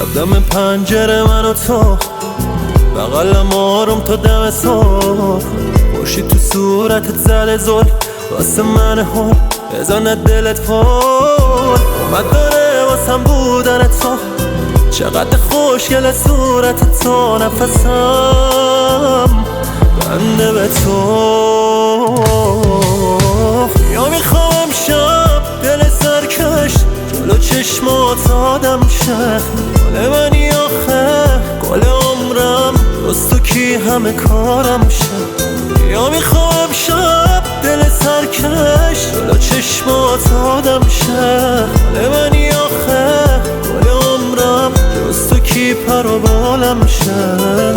شب دم پنجره من و تو، بغلم آروم تا دم صبح، خوشی تو صورتت زده زل واسه من هل بزنه دلت فل. اومد داره واسم بودن تو، چقدر خوشگل صورت تو، نفسم بنده به تو. یا میخوام شب دل سرکش جلو چشمات آدم شه، گل منی آخه گل عمرم، جز تو کی همه کارم شه. یا میخوام شب دل سرکش جلو چشمات آدم شه، گل منی آخه گل عمرم، جز تو کی پر و بالم شه.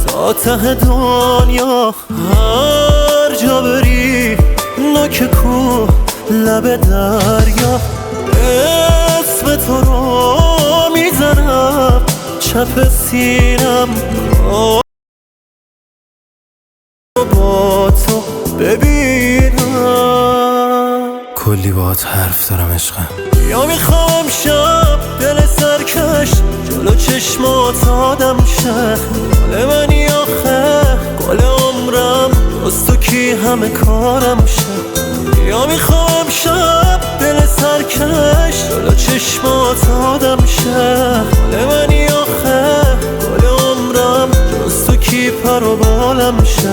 تا ته دنیا هر جا بری، نوک کوه لب دریا، اسم تو رو میزنم چپ سینم، با تو ببینم کلی باهات حرف دارم عشقم. یا میخوام شب دل سرکش جلو چشمات آدم شه، گل منی آخه گل عمرم، جز تو کی همه کارم شه. یا میخوام شب دل سرکش جلو چشمات آدم شه، گل منی آخه گل عمرم، جز تو کی پر و بالم شه.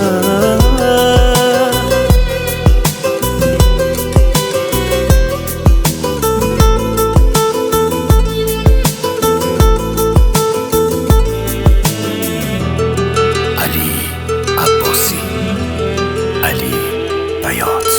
علی بیات.